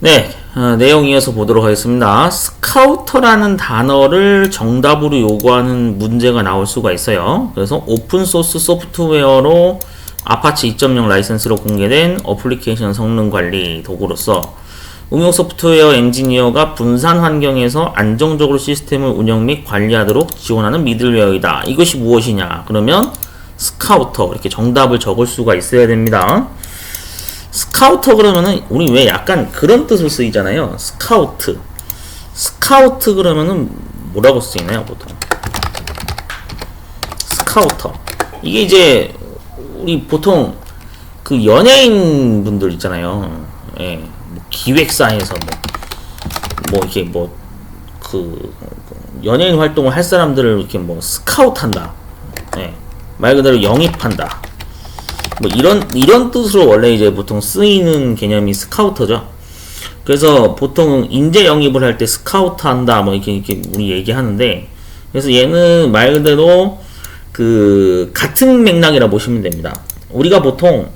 네, 내용 이어서 보도록 하겠습니다. 스카우터라는 단어를 정답으로 요구하는 문제가 나올 수가 있어요. 그래서 오픈소스 소프트웨어로 아파치 2.0 라이센스로 공개된 어플리케이션 성능 관리 도구로서 응용 소프트웨어 엔지니어가 분산 환경에서 안정적으로 시스템을 운영 및 관리하도록 지원하는 미들웨어이다. 이것이 무엇이냐? 그러면 스카우터, 이렇게 정답을 적을 수가 있어야 됩니다. 스카우터 그러면은 우리 왜 약간 그런 뜻을 쓰이잖아요. 스카우트 그러면은 뭐라고 쓰이나요 보통? 스카우터, 이게 이제 우리 보통 그 연예인 분들 있잖아요. 예, 뭐 기획사에서 뭐 이렇게 뭐 그 연예인 활동을 할 사람들을 이렇게 뭐 스카우트한다. 예, 말 그대로 영입한다. 뭐 이런 뜻으로 원래 이제 보통 쓰이는 개념이 스카우터죠. 그래서 보통 인재 영입을 할 때 스카우트 한다 뭐 이렇게 우리 얘기하는데, 그래서 얘는 말 그대로 그 같은 맥락이라 보시면 됩니다. 우리가 보통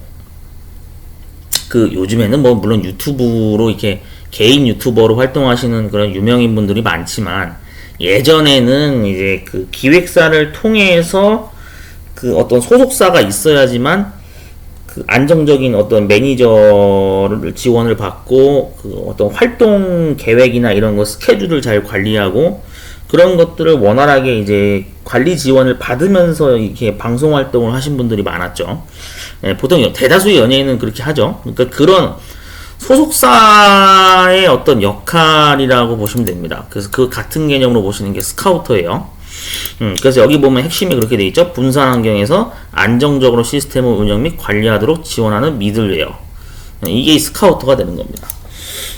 그 요즘에는 뭐 물론 유튜브로 이렇게 개인 유튜버로 활동하시는 그런 유명인 분들이 많지만, 예전에는 이제 그 기획사를 통해서 그 어떤 소속사가 있어야지만 그 안정적인 어떤 매니저를 지원을 받고 그 어떤 활동 계획이나 이런 거 스케줄을 잘 관리하고 그런 것들을 원활하게 이제 관리 지원을 받으면서 이렇게 방송 활동을 하신 분들이 많았죠. 네, 보통 대다수의 연예인은 그렇게 하죠. 그러니까 그런 소속사의 어떤 역할이라고 보시면 됩니다. 그래서 그 같은 개념으로 보시는 게 스카우터예요. 그래서 여기 보면 핵심이 그렇게 돼 있죠. 분산 환경에서 안정적으로 시스템을 운영 및 관리하도록 지원하는 미들웨어. 이게 스카우터가 되는 겁니다.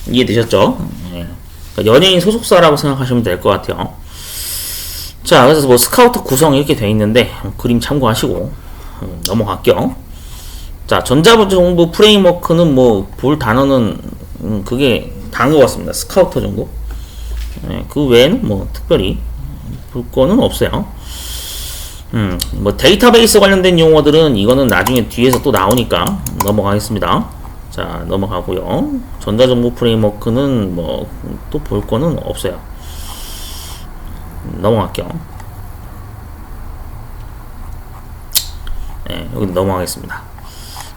이해되셨죠? 그러니까 연예인 소속사라고 생각하시면 될 것 같아요. 자, 그래서 뭐 스카우터 구성이 이렇게 돼 있는데 그림 참고하시고 넘어갈게요. 자, 전자정보 프레임워크는 뭐 볼 단어는 그게 다인 것 같습니다. 스카우터 정도. 그 외에는 뭐 특별히 볼 거는 없어요. 뭐 데이터베이스 관련된 용어들은 이거는 나중에 뒤에서 또 나오니까 넘어가겠습니다. 자, 넘어가고요. 전자정보 프레임워크는 뭐 또 볼 거는 없어요. 넘어갈게요. 네, 여기 넘어가겠습니다.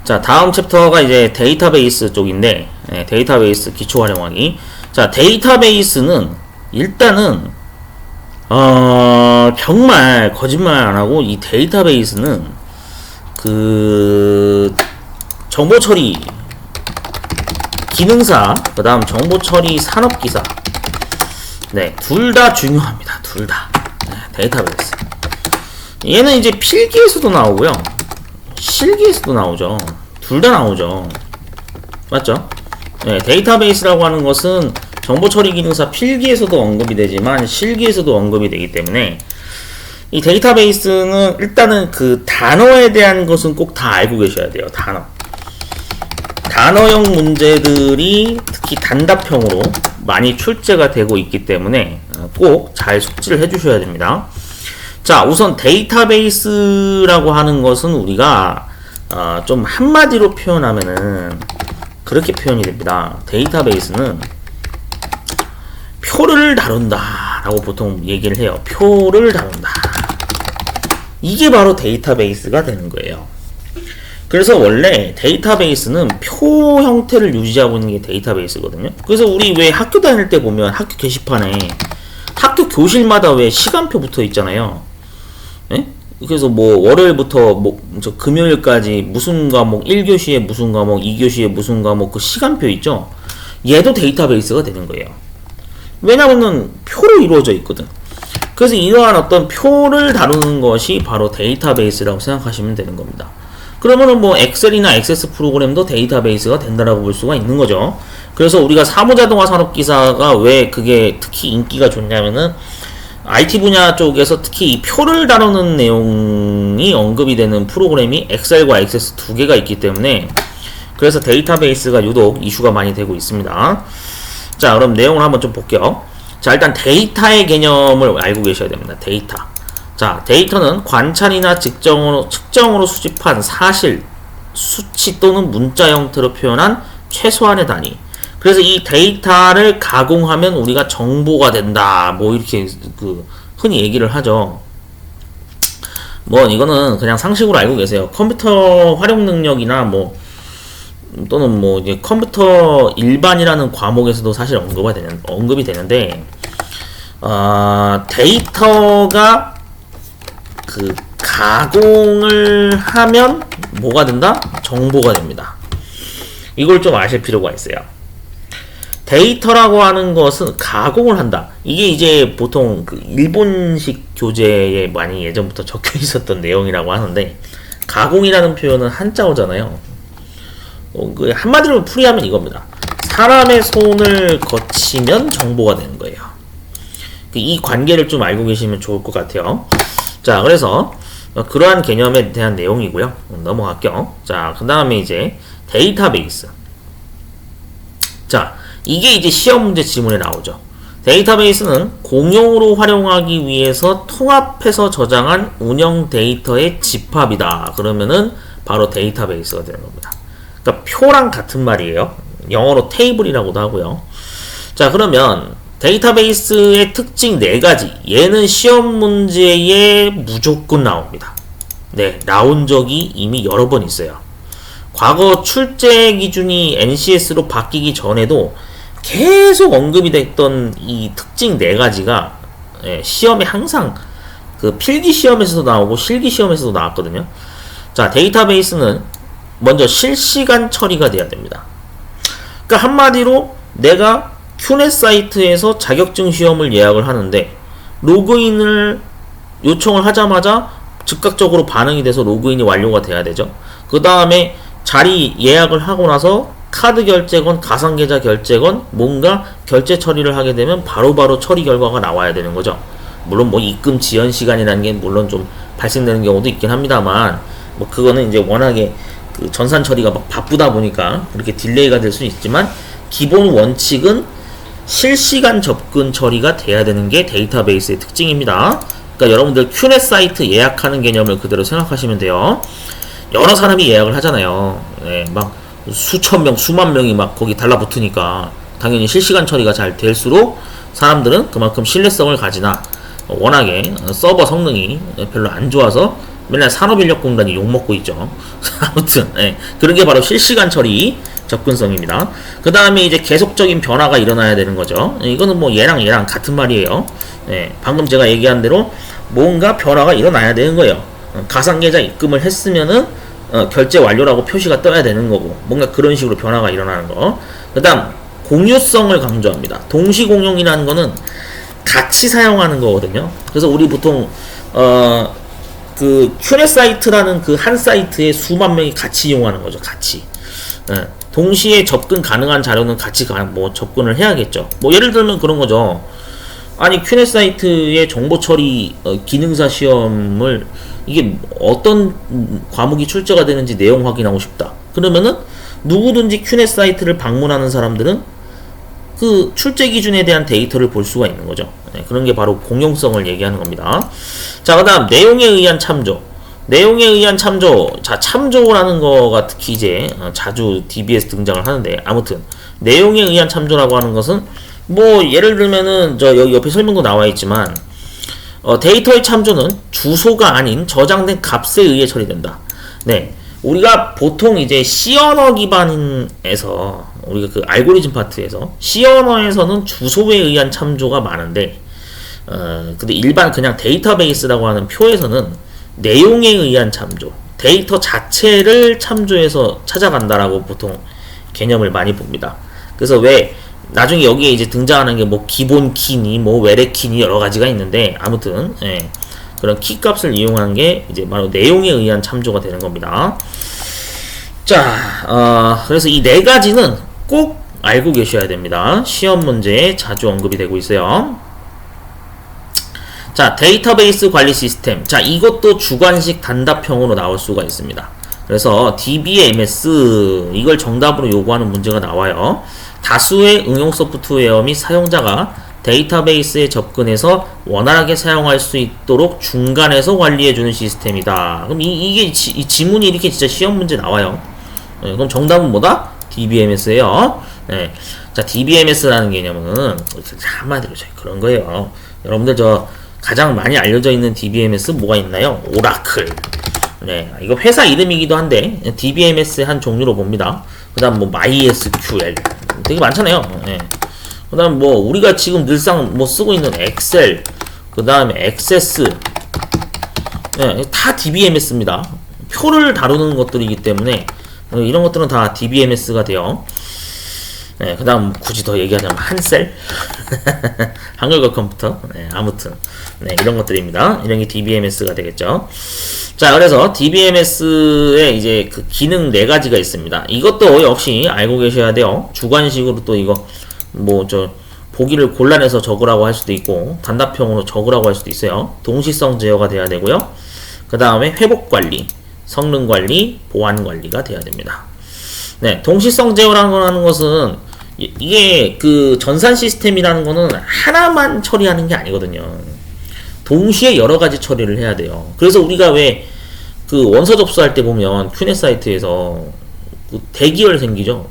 자, 다음 챕터가 이제 데이터베이스 쪽인데, 데이터베이스 기초 활용하기. 자, 데이터베이스는 일단은 정말 거짓말 안 하고 이 데이터베이스는 그 정보 처리 기능사, 그 다음 정보 처리 산업기사, 네, 둘 다 중요합니다. 둘 다. 네, 데이터베이스. 얘는 이제 필기에서도 나오고요, 실기에서도 나오죠. 둘 다 나오죠. 맞죠? 네, 데이터베이스라고 하는 것은 정보 처리 기능사 필기에서도 언급이 되지만 실기에서도 언급이 되기 때문에 이 데이터베이스는 일단은 그 단어에 대한 것은 꼭 다 알고 계셔야 돼요. 단어형 문제들이 특히 단답형으로 많이 출제가 되고 있기 때문에 꼭 잘 숙지를 해주셔야 됩니다. 자, 우선 데이터베이스라고 하는 것은 우리가 좀 한마디로 표현하면은 그렇게 표현이 됩니다. 데이터베이스는 표를 다룬다 라고 보통 얘기를 해요. 표를 다룬다. 이게 바로 데이터베이스가 되는 거예요. 그래서 원래 데이터베이스는 표 형태를 유지하고 있는 게 데이터베이스거든요. 그래서 우리 왜 학교 다닐 때 보면 학교 게시판에 학교 교실마다 왜 시간표 붙어 있잖아요. 네? 그래서 뭐 월요일부터 뭐 저 금요일까지 무슨 과목 1교시에 무슨 과목 2교시에 무슨 과목 그 시간표 있죠. 얘도 데이터베이스가 되는 거예요. 왜냐하면 표로 이루어져 있거든. 그래서 이러한 어떤 표를 다루는 것이 바로 데이터베이스라고 생각하시면 되는 겁니다. 그러면은 뭐 엑셀이나 액세스 프로그램도 데이터베이스가 된다라고 볼 수가 있는 거죠. 그래서 우리가 사무자동화 산업기사가 왜 그게 특히 인기가 좋냐면은 IT 분야 쪽에서 특히 이 표를 다루는 내용이 언급이 되는 프로그램이 엑셀과 액세스 두 개가 있기 때문에 그래서 데이터베이스가 유독 이슈가 많이 되고 있습니다. 자, 그럼 내용을 한번 좀 볼게요. 자, 일단 데이터의 개념을 알고 계셔야 됩니다. 데이터. 자, 데이터는 관찰이나 측정으로 수집한 사실, 수치 또는 문자 형태로 표현한 최소한의 단위. 그래서 이 데이터를 가공하면 우리가 정보가 된다. 뭐 이렇게 그 흔히 얘기를 하죠. 뭐 이거는 그냥 상식으로 알고 계세요. 컴퓨터 활용 능력이나 뭐 또는 뭐 이제 컴퓨터 일반이라는 과목에서도 사실 언급이 되는데 데이터가 그 가공을 하면 뭐가 된다? 정보가 됩니다. 이걸 좀 아실 필요가 있어요. 데이터라고 하는 것은 가공을 한다. 이게 이제 보통 그 일본식 교재에 많이 예전부터 적혀 있었던 내용이라고 하는데, 가공이라는 표현은 한자어잖아요. 그 한마디로 풀이하면 이겁니다. 사람의 손을 거치면 정보가 되는 거예요. 이 관계를 좀 알고 계시면 좋을 것 같아요. 자, 그래서 그러한 개념에 대한 내용이고요. 넘어갈게요. 자, 그 다음에 이제 데이터베이스. 자, 이게 이제 시험 문제 지문에 나오죠. 데이터베이스는 공용으로 활용하기 위해서 통합해서 저장한 운영 데이터의 집합이다. 그러면은 바로 데이터베이스가 되는 겁니다. 그러니까 표랑 같은 말이에요. 영어로 테이블이라고도 하고요. 자, 그러면 데이터베이스의 특징 4가지. 얘는 시험 문제에 무조건 나옵니다. 네, 나온 적이 이미 여러 번 있어요. 과거 출제 기준이 NCS로 바뀌기 전에도 계속 언급이 됐던 이 특징 4가지가 시험에 항상 그 필기 시험에서도 나오고 실기 시험에서도 나왔거든요. 자, 데이터베이스는 먼저 실시간 처리가 돼야 됩니다. 그러니까 한마디로 내가 큐넷 사이트에서 자격증 시험을 예약을 하는데 로그인을 요청을 하자마자 즉각적으로 반응이 돼서 로그인이 완료가 돼야 되죠. 그 다음에 자리 예약을 하고 나서 카드 결제건 가상계좌 결제건 뭔가 결제 처리를 하게 되면 바로바로 처리 결과가 나와야 되는 거죠. 물론 뭐 입금 지연 시간이라는 게 물론 좀 발생되는 경우도 있긴 합니다만, 뭐 그거는 이제 워낙에 그 전산 처리가 막 바쁘다 보니까 그렇게 딜레이가 될 수는 있지만, 기본 원칙은 실시간 접근 처리가 돼야 되는 게 데이터베이스의 특징입니다. 그러니까 여러분들 큐넷 사이트 예약하는 개념을 그대로 생각하시면 돼요. 여러 사람이 예약을 하잖아요. 네, 막 수천 명, 수만 명이 막 거기 달라붙으니까 당연히 실시간 처리가 잘 될수록 사람들은 그만큼 신뢰성을 가지나, 워낙에 서버 성능이 별로 안 좋아서 맨날 산업인력공단이 욕먹고 있죠. 아무튼 그런 게 바로 실시간 처리 접근성입니다. 그 다음에 이제 계속적인 변화가 일어나야 되는 거죠. 이거는 뭐 얘랑 같은 말이에요. 방금 제가 얘기한 대로 뭔가 변화가 일어나야 되는 거예요. 가상계좌 입금을 했으면은 결제 완료라고 표시가 떠야 되는 거고, 뭔가 그런 식으로 변화가 일어나는 거. 그 다음 공유성을 강조합니다. 동시공용이라는 거는 같이 사용하는 거거든요. 그래서 우리 보통 그 큐넷 사이트라는 그 한 사이트에 수만 명이 같이 이용하는 거죠. 같이. 동시에 접근 가능한 자료는 같이 뭐 접근을 해야겠죠. 뭐 예를 들면 그런 거죠. 아니 큐넷 사이트의 정보 처리 기능사 시험을 이게 어떤 과목이 출제가 되는지 내용 확인하고 싶다. 그러면은 누구든지 큐넷 사이트를 방문하는 사람들은 그 출제 기준에 대한 데이터를 볼 수가 있는 거죠. 그런 게 바로 공용성을 얘기하는 겁니다. 자, 그 다음 내용에 의한 참조. 내용에 의한 참조. 자, 참조라는 거가 특히 이제 자주 DB에서 등장을 하는데, 아무튼 내용에 의한 참조라고 하는 것은 뭐 예를 들면은 저 여기 옆에 설명도 나와 있지만 데이터의 참조는 주소가 아닌 저장된 값에 의해 처리된다. 네, 우리가 보통 이제 C 언어 기반에서 우리가 그 알고리즘 파트에서 C 언어에서는 주소에 의한 참조가 많은데, 근데 일반 그냥 데이터베이스라고 하는 표에서는 내용에 의한 참조, 데이터 자체를 참조해서 찾아간다라고 보통 개념을 많이 봅니다. 그래서 왜 나중에 여기에 이제 등장하는 게 뭐 기본 키니 뭐 외래 키니 여러 가지가 있는데, 아무튼 그런 키 값을 이용하는 게 이제 바로 내용에 의한 참조가 되는 겁니다. 자, 그래서 이 4가지는 꼭 알고 계셔야 됩니다. 시험 문제에 자주 언급이 되고 있어요. 자, 데이터베이스 관리 시스템. 자, 이것도 주관식 단답형으로 나올 수가 있습니다. 그래서 DBMS 이걸 정답으로 요구하는 문제가 나와요. 다수의 응용 소프트웨어 및 사용자가 데이터베이스에 접근해서 원활하게 사용할 수 있도록 중간에서 관리해주는 시스템이다. 그럼 이 지문이 이렇게 진짜 시험 문제 나와요. 그럼 정답은 뭐다? DBMS예요. 네. 자, DBMS라는 개념은 한마디로 그런 거예요. 여러분들 저 가장 많이 알려져 있는 DBMS 뭐가 있나요? 오라클. 네, 이거 회사 이름이기도 한데 DBMS의 한 종류로 봅니다. 그다음 뭐 MySQL 되게 많잖아요. 네. 그다음 뭐 우리가 지금 늘상 뭐 쓰고 있는 엑셀, 그다음에 액세스, 네, 다 DBMS입니다. 표를 다루는 것들이기 때문에 이런 것들은 다 DBMS가 돼요. 네, 그 다음 굳이 더 얘기하자면 한셀 한글과 컴퓨터. 네, 아무튼 네, 이런 것들입니다. 이런 게 DBMS가 되겠죠. 자, 그래서 DBMS의 이제 그 기능 4가지가 있습니다. 이것도 역시 알고 계셔야 돼요. 주관식으로 또 이거 뭐 저 보기를 골라내서 적으라고 할 수도 있고 단답형으로 적으라고 할 수도 있어요. 동시성 제어가 돼야 되고요. 그 다음에 회복관리, 성능관리, 보안관리가 돼야 됩니다. 네, 동시성 제어라는 것은 이게 그 전산 시스템이라는 거는 하나만 처리하는 게 아니거든요. 동시에 여러 가지 처리를 해야 돼요. 그래서 우리가 왜 그 원서 접수할 때 보면 큐넷 사이트에서 그 대기열 생기죠.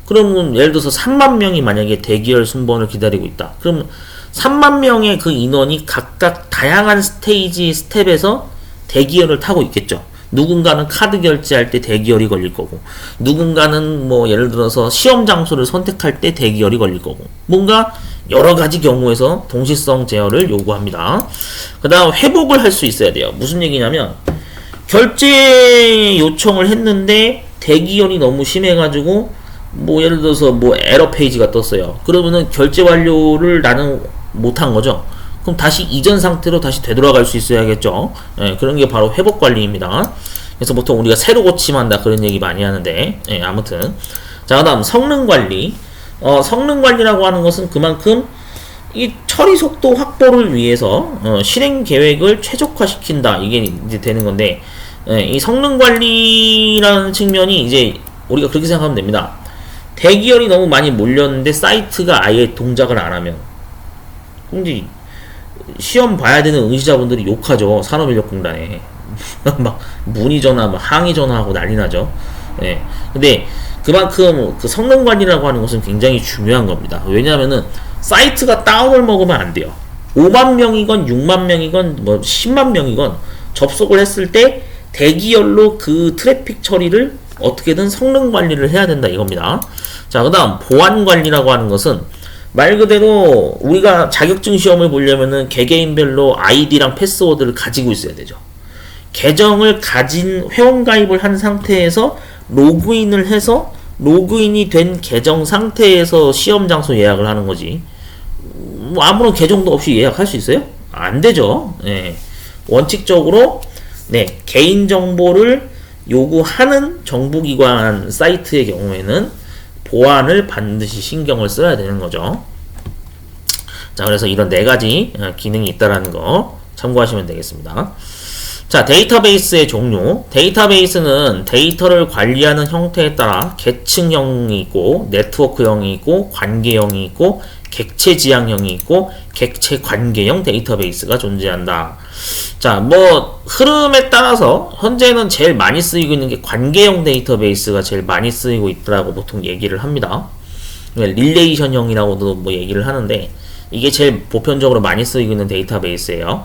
그러면 예를 들어서 3만 명이 만약에 대기열 순번을 기다리고 있다. 그럼 3만 명의 그 인원이 각각 다양한 스텝에서 대기열을 타고 있겠죠. 누군가는 카드 결제할 때 대기열이 걸릴 거고, 누군가는 뭐 예를 들어서 시험 장소를 선택할 때 대기열이 걸릴 거고, 뭔가 여러 가지 경우에서 동시성 제어를 요구합니다. 그 다음 회복을 할 수 있어야 돼요. 무슨 얘기냐면 결제 요청을 했는데 대기열이 너무 심해가지고 뭐 예를 들어서 뭐 에러 페이지가 떴어요. 그러면은 결제 완료를 나는 못한 거죠. 그럼 다시 이전 상태로 다시 되돌아갈 수 있어야겠죠. 예, 그런 게 바로 회복 관리입니다. 그래서 보통 우리가 새로 고침한다 그런 얘기 많이 하는데, 예, 아무튼 자, 그다음 성능 관리. 성능 관리라고 하는 것은 그만큼 이 처리 속도 확보를 위해서 실행 계획을 최적화시킨다, 이게 이제 되는 건데, 예, 이 성능 관리라는 측면이 이제 우리가 그렇게 생각하면 됩니다. 대기열이 너무 많이 몰렸는데 사이트가 아예 동작을 안 하면, 근데 시험 봐야 되는 응시자분들이 욕하죠. 산업인력공단에 막 문의 전화, 막 항의 전화하고 난리 나죠. 예. 근데 그만큼 그 성능 관리라고 하는 것은 굉장히 중요한 겁니다. 왜냐하면은 사이트가 다운을 먹으면 안 돼요. 5만 명이건 6만 명이건 뭐 10만 명이건 접속을 했을 때 대기열로 그 트래픽 처리를 어떻게든 성능 관리를 해야 된다, 이겁니다. 자, 그 다음 보안 관리라고 하는 것은 말 그대로 우리가 자격증 시험을 보려면은 개개인별로 아이디랑 패스워드를 가지고 있어야 되죠. 계정을 가진 회원가입을 한 상태에서 로그인을 해서 로그인이 된 계정 상태에서 시험 장소 예약을 하는 거지. 뭐 아무런 계정도 없이 예약할 수 있어요? 안 되죠. 네. 원칙적으로 네, 개인 정보를 요구하는 정부기관 사이트의 경우에는 보안을 반드시 신경을 써야 되는 거죠. 자, 그래서 이런 4가지 기능이 있다라는 거 참고하시면 되겠습니다. 자, 데이터베이스의 종류. 데이터베이스는 데이터를 관리하는 형태에 따라 계층형이 있고, 네트워크형이 있고, 관계형이 있고, 객체 지향형이 있고, 객체 관계형 데이터베이스가 존재한다. 자, 뭐 흐름에 따라서 현재는 제일 많이 쓰이고 있는 게 관계형 데이터베이스가 제일 많이 쓰이고 있다고 보통 얘기를 합니다. 릴레이션형이라고도 뭐 얘기를 하는데, 이게 제일 보편적으로 많이 쓰이고 있는 데이터베이스예요.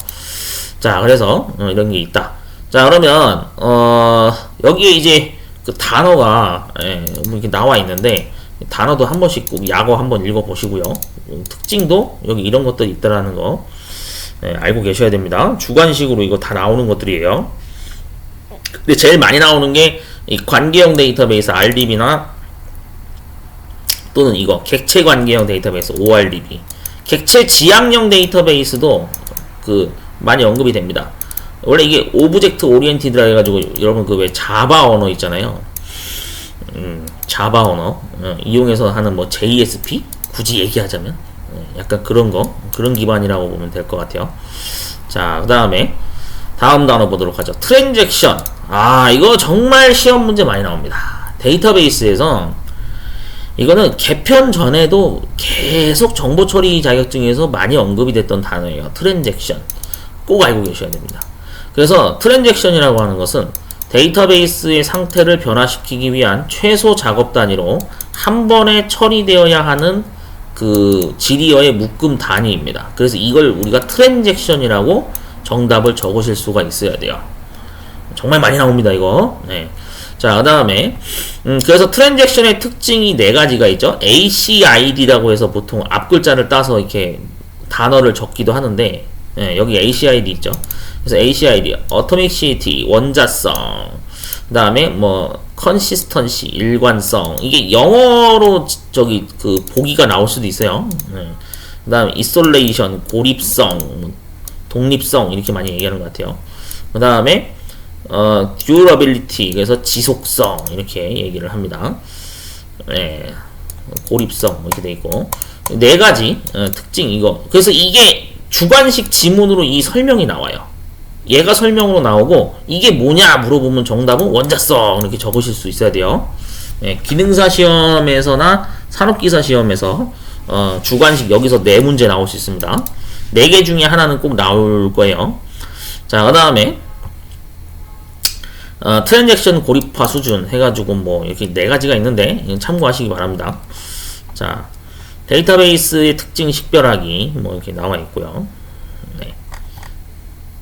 자, 그래서 이런 게 있다. 자, 그러면 여기에 이제 그 단어가 뭐 이렇게 나와 있는데, 단어도 한 번씩 꼭 약어 한번 읽어 보시고요. 특징도 여기 이런 것들이 있다라는 거 알고 계셔야 됩니다. 주관식으로 이거 다 나오는 것들이에요. 근데 제일 많이 나오는 게 이 관계형 데이터베이스 RDB나 또는 이거 객체 관계형 데이터베이스 ORDB. 객체 지향형 데이터베이스도 그 많이 언급이 됩니다. 원래 이게 오브젝트 오리엔티드라 해가지고 여러분 그 왜 자바 언어 있잖아요. 자바 언어 이용해서 하는 뭐 JSP 굳이 얘기하자면 약간 그런 거, 그런 기반이라고 보면 될 것 같아요. 자, 그 다음에 다음 단어 보도록 하죠. 트랜잭션. 아, 이거 정말 시험 문제 많이 나옵니다. 데이터베이스에서 이거는 개편 전에도 계속 정보 처리 자격증에서 많이 언급이 됐던 단어예요. 트랜잭션. 꼭 알고 계셔야 됩니다. 그래서 트랜잭션이라고 하는 것은 데이터베이스의 상태를 변화시키기 위한 최소 작업 단위로 한 번에 처리되어야 하는 그 지리어의 묶음 단위입니다. 그래서 이걸 우리가 트랜잭션이라고 정답을 적으실 수가 있어야 돼요. 정말 많이 나옵니다, 이거. 네. 자, 그 다음에, 그래서 트랜잭션의 특징이 네 가지가 있죠. ACID라고 해서 보통 앞 글자를 따서 이렇게 단어를 적기도 하는데, 네, 여기 ACID 있죠. 그래서 ACID, Atomicity, 원자성, 그 다음에 뭐, Consistency, 일관성. 이게 영어로 저기 그 보기가 나올 수도 있어요. 네. 그 다음에 Isolation, 고립성, 독립성, 이렇게 많이 얘기하는 것 같아요. 그 다음에 durability, 그래서 지속성, 이렇게 얘기를 합니다. 네, 고립성, 이렇게 돼 있고. 네 가지 특징, 이거. 그래서 이게 주관식 지문으로 이 설명이 나와요. 얘가 설명으로 나오고, 이게 뭐냐 물어보면 정답은 원자성, 이렇게 적으실 수 있어야 돼요. 네, 기능사 시험에서나 산업기사 시험에서 주관식 여기서 네 문제 나올 수 있습니다. 네 개 중에 하나는 꼭 나올 거예요. 자, 그 다음에 트랜잭션 고립화 수준 해가지고 뭐 이렇게 네 가지가 있는데 참고하시기 바랍니다. 자, 데이터베이스의 특징 식별하기 뭐 이렇게 나와 있고요. 네.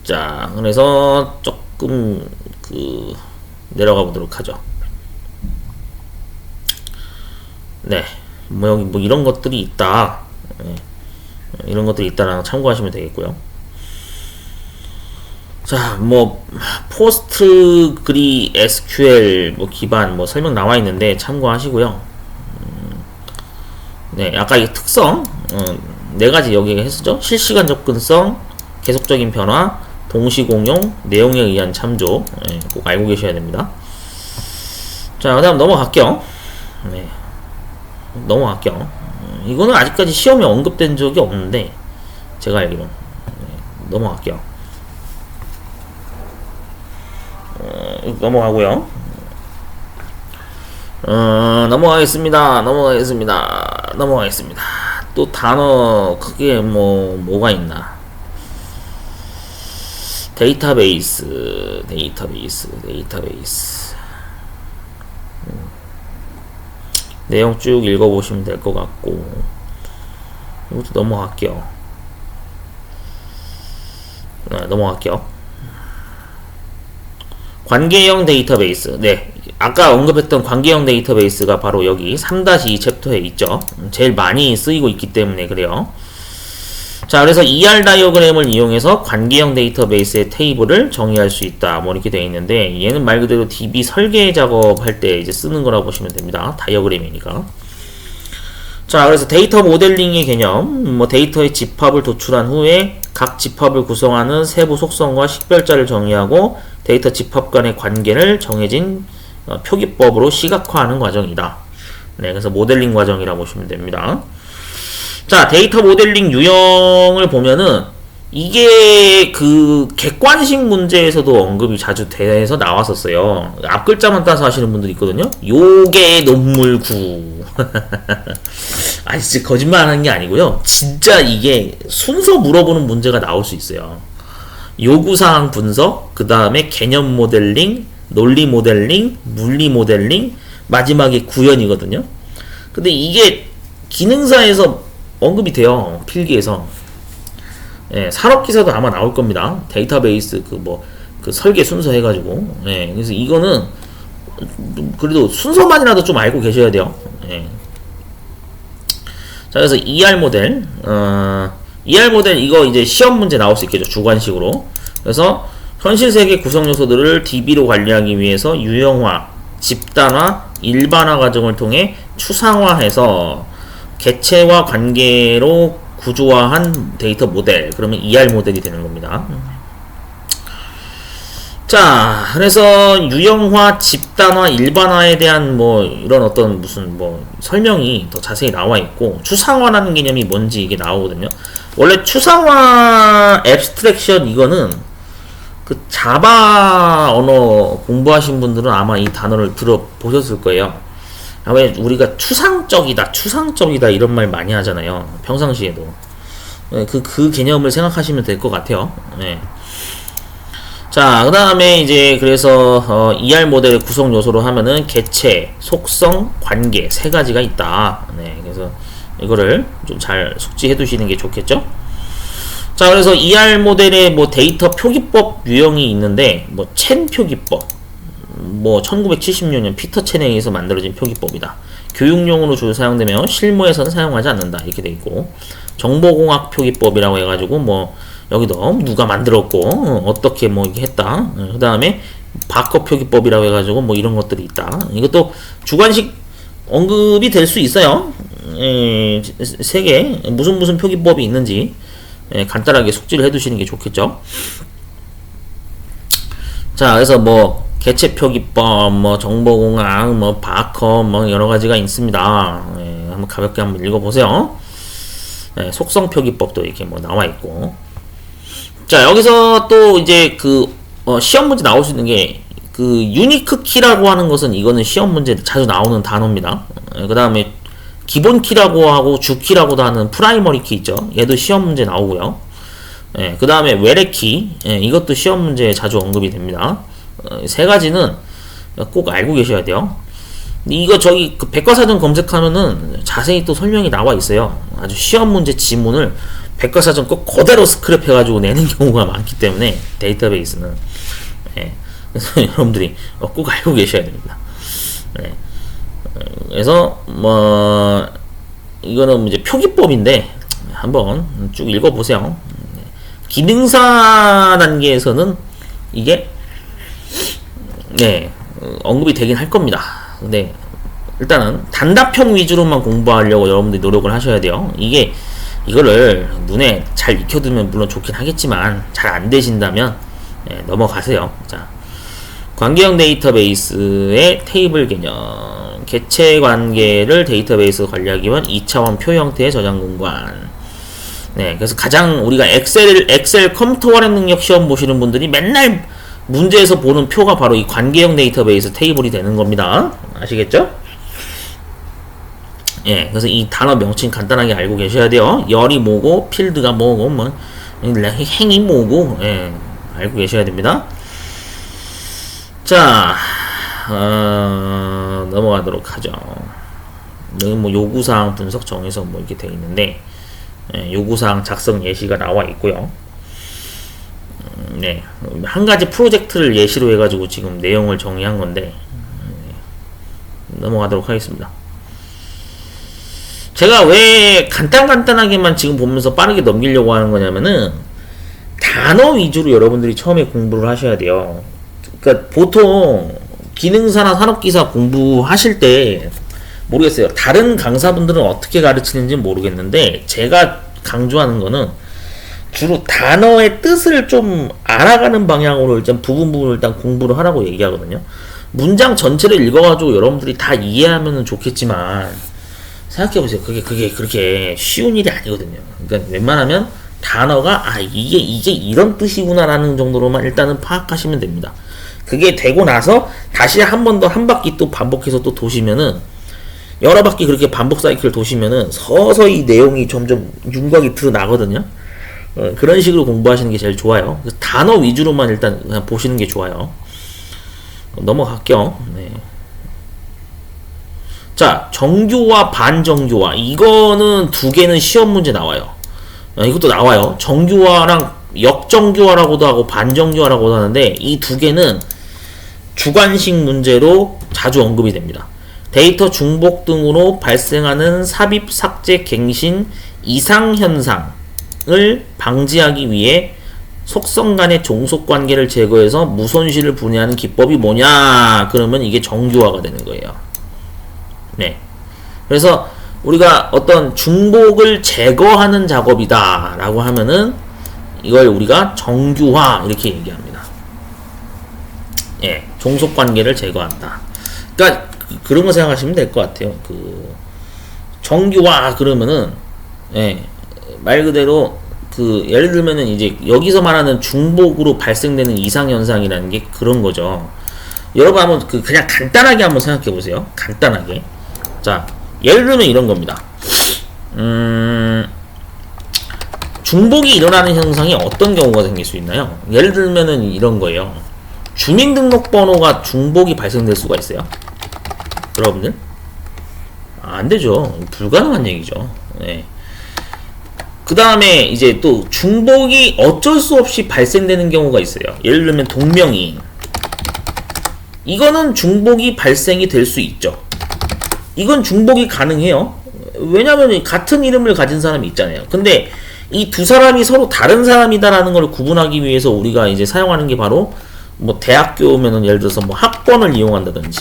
자, 그래서 조금 내려가 보도록 하죠. 네, 뭐 여기 뭐 이런 것들이 있다. 네. 이런 것들이 있다라는 참고하시면 되겠고요. 자, 뭐 포스트그리 SQL 뭐 기반 뭐 설명 나와 있는데 참고하시고요. 네, 아까 이 특성 네 가지 여기 했었죠. 실시간 접근성, 계속적인 변화, 동시 공용, 내용에 의한 참조. 네, 꼭 알고 계셔야 됩니다. 자, 그다음 넘어갈게요. 네, 넘어갈게요. 이거는 아직까지 시험에 언급된 적이 없는데 제가 알기로. 네, 넘어갈게요. 넘어가고요. 넘어가겠습니다. 또 단어 크게 뭐가 있나? 데이터베이스. 내용 쭉 읽어보시면 될 것 같고, 이것도 넘어갈게요. 넘어갈게요. 관계형 데이터베이스. 네, 아까 언급했던 관계형 데이터베이스가 바로 여기 3-2 챕터에 있죠. 제일 많이 쓰이고 있기 때문에 그래요. 자, 그래서 ER 다이어그램을 이용해서 관계형 데이터베이스의 테이블을 정의할 수 있다. 뭐 이렇게 되어 있는데, 얘는 말 그대로 DB 설계 작업할 때 이제 쓰는 거라고 보시면 됩니다. 다이어그램이니까. 자, 그래서 데이터 모델링의 개념, 뭐 데이터의 집합을 도출한 후에 각 집합을 구성하는 세부 속성과 식별자를 정의하고 데이터 집합 간의 관계를 정해진 표기법으로 시각화하는 과정이다. 네, 그래서 모델링 과정이라고 보시면 됩니다. 자, 데이터 모델링 유형을 보면은 이게 그 객관식 문제에서도 언급이 자주 돼서 나왔었어요. 앞 글자만 따서 하시는 분들이 있거든요. 요게 논물구. 아니, 진짜 거짓말 하는 게 아니고요. 진짜 이게 순서 물어보는 문제가 나올 수 있어요. 요구사항 분석, 그 다음에 개념 모델링, 논리 모델링, 물리 모델링, 마지막에 구현이거든요. 근데 이게 기능사에서 언급이 돼요. 필기에서. 예, 산업기사도 아마 나올 겁니다. 데이터베이스 그 설계 순서 해가지고. 예, 그래서 이거는 그래도 순서만이라도 좀 알고 계셔야 돼요. 예. 자, 그래서 ER 모델, ER 모델 이거 이제 시험 문제 나올 수 있겠죠. 주관식으로. 그래서 현실 세계 구성 요소들을 DB로 관리하기 위해서 유형화, 집단화, 일반화 과정을 통해 추상화해서 개체와 관계로 구조화한 데이터 모델. 그러면 ER 모델이 되는 겁니다. 자, 그래서 유형화, 집단화, 일반화에 대한 뭐 이런 어떤 무슨 뭐 설명이 더 자세히 나와 있고, 추상화라는 개념이 뭔지 이게 나오거든요. 원래 추상화 앱스트랙션 이거는 그 자바 언어 공부하신 분들은 아마 이 단어를 들어보셨을 거예요. 왜 우리가 추상적이다 이런 말 많이 하잖아요. 평상시에도. 그 개념을 생각하시면 될 것 같아요. 네. 자, 그 다음에 이제 그래서 ER 모델의 구성 요소로 하면은 개체, 속성, 관계 세 가지가 있다. 네, 그래서 이거를 좀 잘 숙지해 두시는 게 좋겠죠? 자, 그래서 ER 모델의 뭐 데이터 표기법 유형이 있는데 뭐 첸 표기법, 뭐 1976년 피터 첸에 의해서 만들어진 표기법이다. 교육용으로 주로 사용되며 실무에서는 사용하지 않는다. 이렇게 돼 있고, 정보공학 표기법이라고 해가지고 뭐 여기도 누가 만들었고 어떻게 뭐 이게 했다. 그 다음에 바커 표기법이라고 해가지고 뭐 이런 것들이 있다. 이것도 주관식 언급이 될 수 있어요. 세 개 무슨 표기법이 있는지 간단하게 숙지를 해두시는 게 좋겠죠. 자, 그래서 뭐 개체 표기법, 뭐 정보공학, 뭐 바커, 뭐 여러 가지가 있습니다. 한번 가볍게 한번 읽어보세요. 속성 표기법도 이렇게 뭐 나와 있고. 자, 여기서 또 이제 시험 문제 나올 수 있는 게 유니크 키라고 하는 것은 이거는 시험 문제 자주 나오는 단어입니다. 그 다음에 기본 키라고 하고 주 키라고도 하는 프라이머리 키 있죠. 얘도 시험 문제 나오고요. 그 다음에 외래 키, 이것도 시험 문제에 자주 언급이 됩니다. 세 가지는 꼭 알고 계셔야 돼요. 이거 저기 백과사전 검색하면은 자세히 또 설명이 나와 있어요. 아주 시험 문제 지문을 백과사전 꼭 그대로 스크랩 해가지고 내는 경우가 많기 때문에 데이터베이스는 그래서 여러분들이 꼭 알고 계셔야 됩니다. 그래서 뭐 이거는 이제 표기법인데 한번 쭉 읽어보세요. 기능사 단계에서는 이게 언급이 되긴 할 겁니다. 근데 일단은 단답형 위주로만 공부하려고 여러분들이 노력을 하셔야 돼요. 이거를 눈에 잘 익혀두면 물론 좋긴 하겠지만 잘 안 되신다면 넘어가세요. 자, 관계형 데이터베이스의 테이블 개념, 개체 관계를 데이터베이스 관리하기 위한 2차원 표 형태의 저장 공간. 그래서 가장 우리가 엑셀 컴퓨터 활용 능력 시험 보시는 분들이 맨날 문제에서 보는 표가 바로 이 관계형 데이터베이스 테이블이 되는 겁니다. 아시겠죠? 그래서 이 단어 명칭 간단하게 알고 계셔야 돼요. 열이 뭐고, 필드가 뭐고, 뭐, 행이 뭐고, 알고 계셔야 됩니다. 자, 넘어가도록 하죠. 여기 뭐 요구사항 분석 정의서 뭐 이렇게 되어 있는데, 요구사항 작성 예시가 나와 있고요. 한 가지 프로젝트를 예시로 해가지고 지금 내용을 정의한 건데, 넘어가도록 하겠습니다. 제가 왜 간단하게만 지금 보면서 빠르게 넘기려고 하는 거냐면은 단어 위주로 여러분들이 처음에 공부를 하셔야 돼요. 그러니까 보통 기능사나 산업기사 공부하실 때 모르겠어요. 다른 강사분들은 어떻게 가르치는지 모르겠는데 제가 강조하는 거는 주로 단어의 뜻을 좀 알아가는 방향으로 일단 부분을 일단 공부를 하라고 얘기하거든요. 문장 전체를 읽어가지고 여러분들이 다 이해하면 좋겠지만 생각해보세요. 그게 그렇게 쉬운 일이 아니거든요. 그러니까 웬만하면 단어가 이게 이런 뜻이구나라는 정도로만 일단은 파악하시면 됩니다. 그게 되고 나서 다시 한 번 더 한 바퀴 또 반복해서 또 도시면은 여러 바퀴 그렇게 반복 사이클 도시면은 서서히 내용이 점점 윤곽이 드러나거든요. 그런 식으로 공부하시는 게 제일 좋아요. 단어 위주로만 일단 그냥 보시는 게 좋아요. 넘어갈게요. 자, 정규화, 반정규화. 이거는 두 개는 시험 문제 나와요. 이것도 나와요. 정규화랑 역정규화라고도 하고 반정규화라고도 하는데 이 두 개는 주관식 문제로 자주 언급이 됩니다. 데이터 중복 등으로 발생하는 삽입, 삭제, 갱신, 이상 현상을 방지하기 위해 속성 간의 종속 관계를 제거해서 무손실을 분해하는 기법이 뭐냐? 그러면 이게 정규화가 되는 거예요. 그래서 우리가 어떤 중복을 제거하는 작업이다 라고 하면은 이걸 우리가 정규화 이렇게 얘기합니다. 종속 관계를 제거한다. 그러니까 그런 거 생각하시면 될 것 같아요. 정규화 그러면은 말 그대로 예를 들면은 이제 여기서 말하는 중복으로 발생되는 이상 현상이라는 게 그런 거죠. 여러분 한번 그냥 간단하게 한번 생각해 보세요. 간단하게. 자, 예를 들면 이런 겁니다. 중복이 일어나는 현상이 어떤 경우가 생길 수 있나요? 예를 들면은 이런 거예요. 주민등록번호가 중복이 발생될 수가 있어요. 여러분들? 안 되죠. 불가능한 얘기죠. 네. 그 다음에 이제 또 중복이 어쩔 수 없이 발생되는 경우가 있어요. 예를 들면 동명이인. 이거는 중복이 발생이 될 수 있죠. 이건 중복이 가능해요. 왜냐면 같은 이름을 가진 사람이 있잖아요. 근데 이 두 사람이 서로 다른 사람이다라는 걸 구분하기 위해서 우리가 이제 사용하는 게 바로 뭐 대학교면은 예를 들어서 뭐 학번을 이용한다든지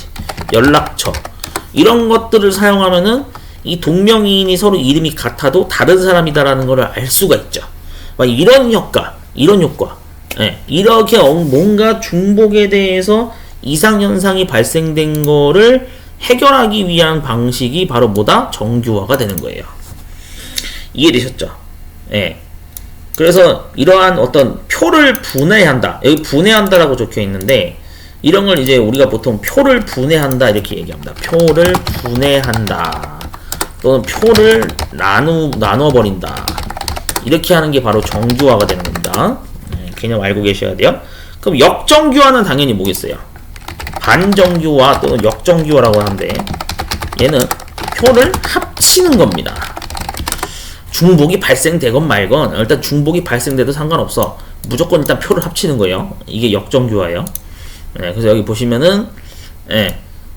연락처 이런 것들을 사용하면은 이 동명이인이 서로 이름이 같아도 다른 사람이다라는 걸 알 수가 있죠. 막 이런 효과. 예, 이렇게 뭔가 중복에 대해서 이상현상이 발생된 거를 해결하기 위한 방식이 바로 뭐다? 정규화가 되는 거예요. 이해되셨죠? 예. 그래서 이러한 어떤 표를 분해한다. 여기 분해한다라고 적혀 있는데, 이런 걸 이제 우리가 보통 표를 분해한다 이렇게 얘기합니다. 표를 분해한다. 또는 표를 나눠버린다. 이렇게 하는 게 바로 정규화가 되는 겁니다. 개념 알고 계셔야 돼요. 그럼 역정규화는 당연히 뭐겠어요? 반정규화 또는 역정규화라고 하는데, 얘는 표를 합치는 겁니다. 중복이 발생되건 말건 일단 중복이 발생돼도 상관없어. 무조건 일단 표를 합치는 거예요. 이게 역정규화예요. 네, 그래서 여기 보시면은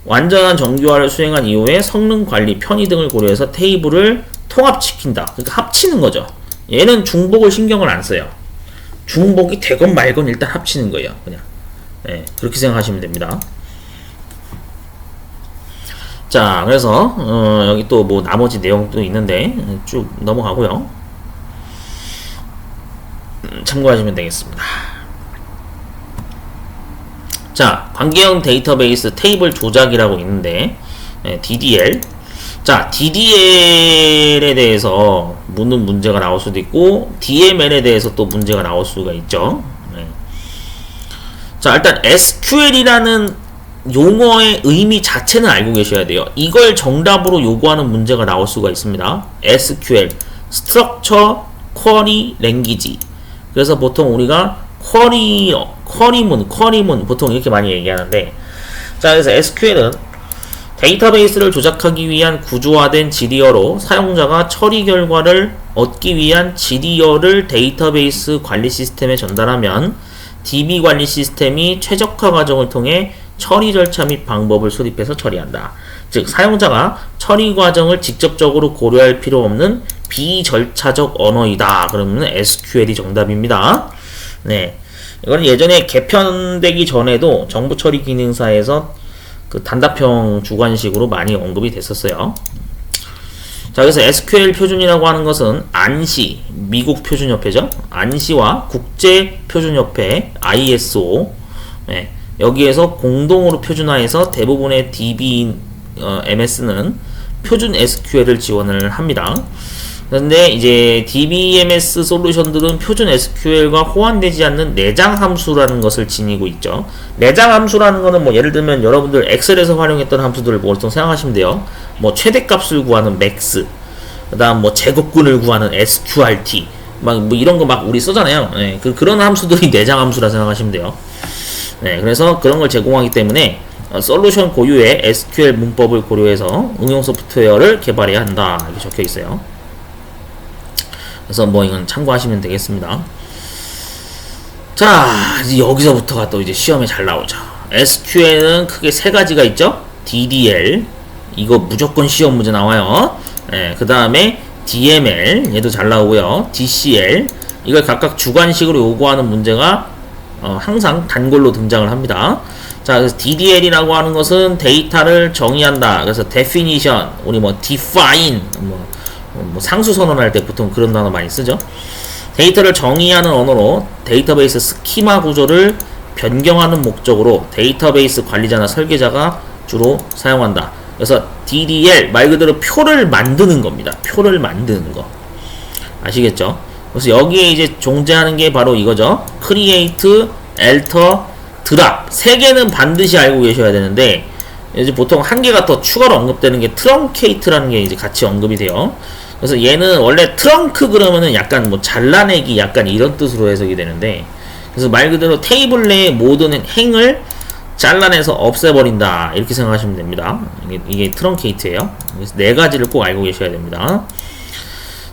완전한 정규화를 수행한 이후에 성능 관리, 편의 등을 고려해서 테이블을 통합시킨다. 그러니까 합치는 거죠. 얘는 중복을 신경을 안 써요. 중복이 되건 말건 일단 합치는 거예요. 그냥 그렇게 생각하시면 됩니다. 자, 그래서 여기 또 뭐 나머지 내용도 있는데 쭉 넘어가고요. 참고하시면 되겠습니다. 자, 관계형 데이터베이스 테이블 조작이라고 있는데 DDL. 자, DDL에 대해서 묻는 문제가 나올 수도 있고 DML에 대해서 또 문제가 나올 수가 있죠. 자, 일단 SQL이라는 용어의 의미 자체는 알고 계셔야 돼요. 이걸 정답으로 요구하는 문제가 나올 수가 있습니다. SQL, Structure Query Language. 그래서 보통 우리가 쿼리문 보통 이렇게 많이 얘기하는데, 자, 그래서 SQL은 데이터베이스를 조작하기 위한 구조화된 지리어로 사용자가 처리 결과를 얻기 위한 지리어를 데이터베이스 관리 시스템에 전달하면 DB 관리 시스템이 최적화 과정을 통해 처리 절차 및 방법을 수립해서 처리한다. 즉, 사용자가 처리 과정을 직접적으로 고려할 필요 없는 비절차적 언어이다. 그러면 SQL이 정답입니다. 네. 이거는 예전에 개편되기 전에도 정부 처리 기능사에서 그 단답형 주관식으로 많이 언급이 됐었어요. 자, 그래서 SQL 표준이라고 하는 것은 안시, 미국 표준협회죠. 안시와 국제표준협회 ISO, 여기에서 공동으로 표준화해서 대부분의 DB MS는 표준 SQL을 지원을 합니다. 그런데 이제 DBMS 솔루션들은 표준 SQL과 호환되지 않는 내장 함수라는 것을 지니고 있죠. 내장 함수라는 거는 뭐 예를 들면 여러분들 엑셀에서 활용했던 함수들을 보통 생각하시면 돼요. 뭐 최대값을 구하는 max, 그다음 뭐 제곱근을 구하는 sqrt, 막 뭐 이런 거 막 우리 쓰잖아요. 그런 함수들이 내장 함수라 생각하시면 돼요. 그래서 그런 걸 제공하기 때문에 솔루션 고유의 SQL 문법을 고려해서 응용 소프트웨어를 개발해야 한다. 이렇게 적혀 있어요. 그래서 뭐 이건 참고하시면 되겠습니다. 자, 이제 여기서부터가 또 이제 시험에 잘 나오죠. SQL은 크게 세 가지가 있죠. DDL, 이거 무조건 시험 문제 나와요. 그 다음에 DML, 얘도 잘 나오고요. DCL, 이걸 각각 주관식으로 요구하는 문제가 항상 단골로 등장을 합니다. 자, 그래서 DDL이라고 하는 것은 데이터를 정의한다. 그래서 definition, 우리 뭐 define, 뭐 상수 선언할 때 보통 그런 단어 많이 쓰죠. 데이터를 정의하는 언어로 데이터베이스 스키마 구조를 변경하는 목적으로 데이터베이스 관리자나 설계자가 주로 사용한다. 그래서 DDL 말 그대로 표를 만드는 겁니다. 표를 만드는 거. 아시겠죠? 그래서 여기에 이제 존재하는 게 바로 이거죠. create, alter, drop. 세 개는 반드시 알고 계셔야 되는데, 이제 보통 한 개가 더 추가로 언급되는 게 truncate라는 게 이제 같이 언급이 돼요. 그래서 얘는 원래 트렁크 그러면은 약간 뭐 잘라내기 약간 이런 뜻으로 해석이 되는데, 그래서 말 그대로 테이블 내의 모든 행을 잘라내서 없애버린다 이렇게 생각하시면 됩니다. 이게 트렁케이트예요. 그래서 네 가지를 꼭 알고 계셔야 됩니다.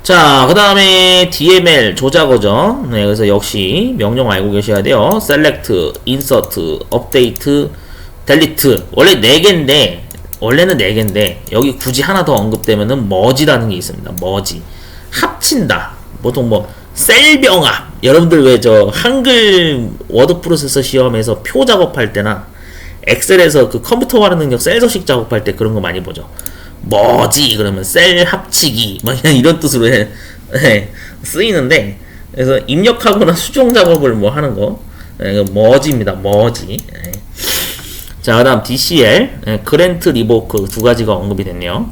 자, 그 다음에 DML 조작어죠. 네, 그래서 역시 명령 알고 계셔야 돼요. select, insert, update, delete. 원래 4개인데, 원래는 4개인데, 여기 굳이 하나 더 언급되면은 merge라는 게 있습니다. merge. 합친다. 보통 뭐, 셀병합. 여러분들 왜 저 한글 워드 프로세서 시험에서 표 작업할 때나 엑셀에서 그 컴퓨터 활용 능력 셀 서식 작업할 때 그런 거 많이 보죠. 뭐지? 그러면 셀 합치기 막 이런 뜻으로 쓰이는데, 그래서 입력하거나 수정 작업을 뭐 하는 거 머지입니다. 머지. 자, 그다음 DCL 그랜트 리보크 두 가지가 언급이 됐네요.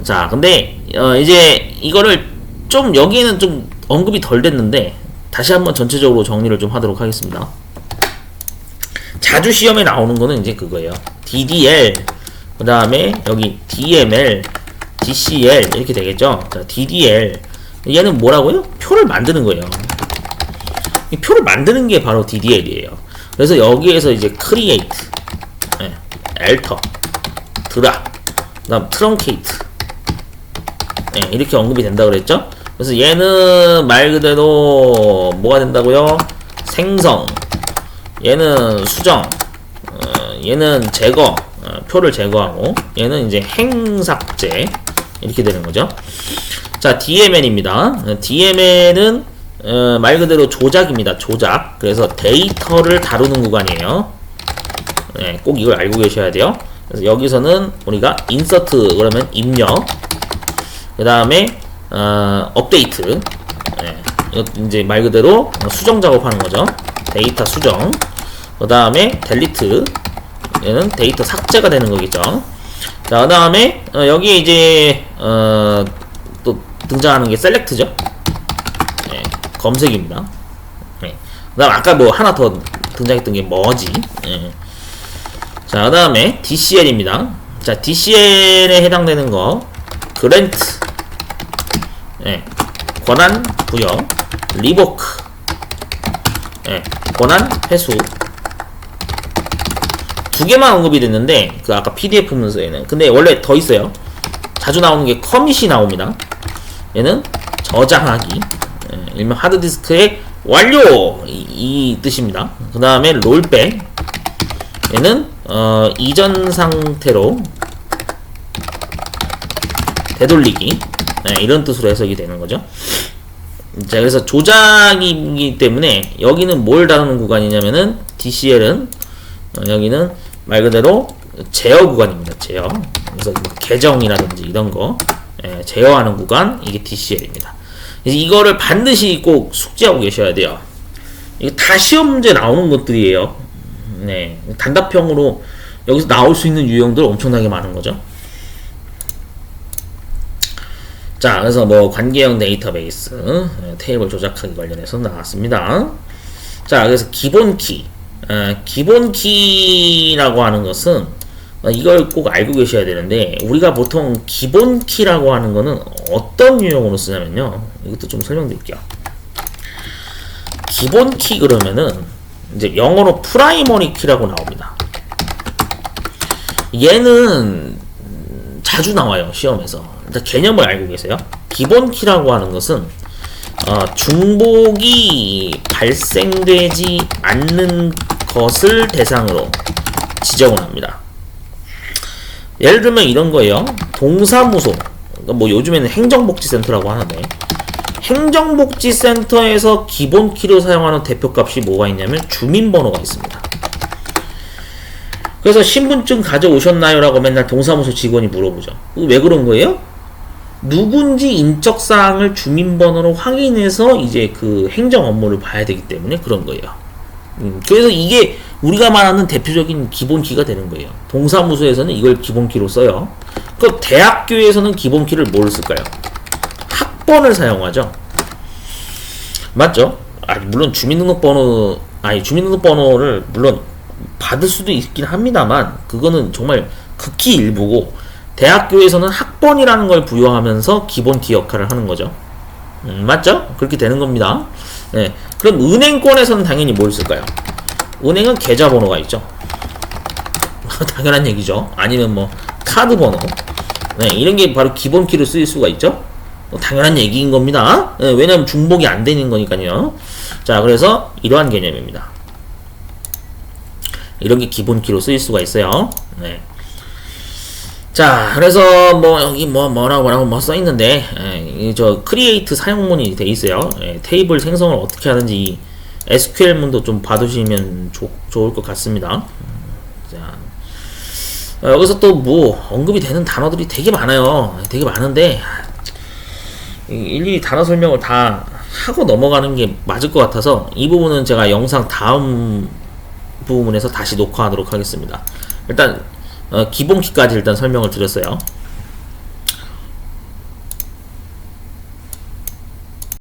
자, 근데 이제 이거를 좀 여기에는 좀 언급이 덜 됐는데 다시 한번 전체적으로 정리를 좀 하도록 하겠습니다. 자주 시험에 나오는 거는 이제 그거예요. DDL 그 다음에 여기 DML, DCL 이렇게 되겠죠. 자, DDL 얘는 뭐라고요? 표를 만드는 거예요. 이 표를 만드는 게 바로 DDL이에요. 그래서 여기에서 이제 create, alter, drag, 그 다음 truncate 이렇게 언급이 된다 그랬죠. 그래서 얘는 말 그대로 뭐가 된다고요? 생성, 얘는 수정, 얘는 제거, 표를 제거하고, 얘는 이제 행삭제 이렇게 되는 거죠. 자, DMN입니다. DMN은 말 그대로 조작입니다. 조작. 그래서 데이터를 다루는 구간이에요. 네, 꼭 이걸 알고 계셔야 돼요. 그래서 여기서는 우리가 insert 그러면 입력, 그 다음에 업데이트, 이거 이제 말 그대로 수정 작업하는 거죠. 데이터 수정. 그 다음에 델리트, 얘는 데이터 삭제가 되는 거겠죠. 자, 그 다음에 여기에 이제 또 등장하는 게 셀렉트죠. 검색입니다. 그 다음 아까 뭐 하나 더 등장했던 게 뭐지. 자, 그 다음에 DCL입니다. 자, DCL에 해당되는 거 그랜트, 권한 부여, 리보크, 권한 회수. 두 개만 언급이 됐는데 그 아까 PDF 문서에는, 근데 원래 더 있어요. 자주 나오는 게 커밋이 나옵니다. 얘는 저장하기, 일명 하드디스크의 완료 이 뜻입니다. 그 다음에 롤백, 얘는 이전 상태로 되돌리기, 이런 뜻으로 해석이 되는 거죠. 자, 그래서 조작이기 때문에 여기는 뭘 다루는 구간이냐면은 DCL은 여기는 말 그대로 제어 구간입니다. 제어. 그래서 뭐 계정이라든지 이런 거 제어하는 구간, 이게 DCL입니다. 그래서 이거를 반드시 꼭 숙지하고 계셔야 돼요. 이게 다 시험 문제 나오는 것들이에요. 네, 단답형으로 여기서 나올 수 있는 유형들 엄청나게 많은 거죠. 자, 그래서 뭐 관계형 데이터베이스, 테이블 조작하기 관련해서 나왔습니다. 자, 그래서 기본키. 기본키라고 하는 것은 이걸 꼭 알고 계셔야 되는데, 우리가 보통 기본키라고 하는 거는 어떤 유형으로 쓰냐면요. 이것도 좀 설명드릴게요. 기본키 그러면은 이제 영어로 프라이머리 키라고 나옵니다. 얘는 자주 나와요, 시험에서. 일단 개념을 알고 계세요. 기본키라고 하는 것은 중복이 발생되지 않는 것을 대상으로 지정을 합니다. 예를 들면 이런 거예요. 동사무소, 그러니까 뭐 요즘에는 행정복지센터라고 하는데, 행정복지센터에서 기본키로 사용하는 대표값이 뭐가 있냐면 주민번호가 있습니다. 그래서 신분증 가져오셨나요? 라고 맨날 동사무소 직원이 물어보죠. 왜 그런 거예요? 누군지 인적사항을 주민번호로 확인해서 이제 그 행정 업무를 봐야 되기 때문에 그런 거예요. 그래서 이게 우리가 말하는 대표적인 기본키가 되는 거예요. 동사무소에서는 이걸 기본키로 써요. 그 대학교에서는 기본키를 뭘 쓸까요? 학번을 사용하죠. 맞죠? 물론 주민등록번호를 물론 받을 수도 있긴 합니다만, 그거는 정말 극히 일부고, 대학교에서는 학번이라는 걸 부여하면서 기본 키 역할을 하는 거죠. 맞죠? 그렇게 되는 겁니다. 네. 그럼 은행권에서는 당연히 뭘 쓸까요? 은행은 계좌번호가 있죠. 당연한 얘기죠. 아니면 뭐 카드 번호. 네, 이런 게 바로 기본 키로 쓰일 수가 있죠. 당연한 얘기인 겁니다. 네, 왜냐면 중복이 안 되는 거니까요. 자, 그래서 이러한 개념입니다. 이런 게 기본 키로 쓰일 수가 있어요. 네. 자, 그래서 뭐 여기 뭐라고 써 있는데, 저 크리에이트 사용문이 돼 있어요. 테이블 생성을 어떻게 하는지 SQL문도 좀 봐두시면 좋을 것 같습니다. 자, 여기서 또 뭐 언급이 되는 단어들이 되게 많아요. 되게 많은데 일일이 단어 설명을 다 하고 넘어가는 게 맞을 것 같아서 이 부분은 제가 영상 다음 부분에서 다시 녹화하도록 하겠습니다. 일단 기본키까지 일단 설명을 드렸어요.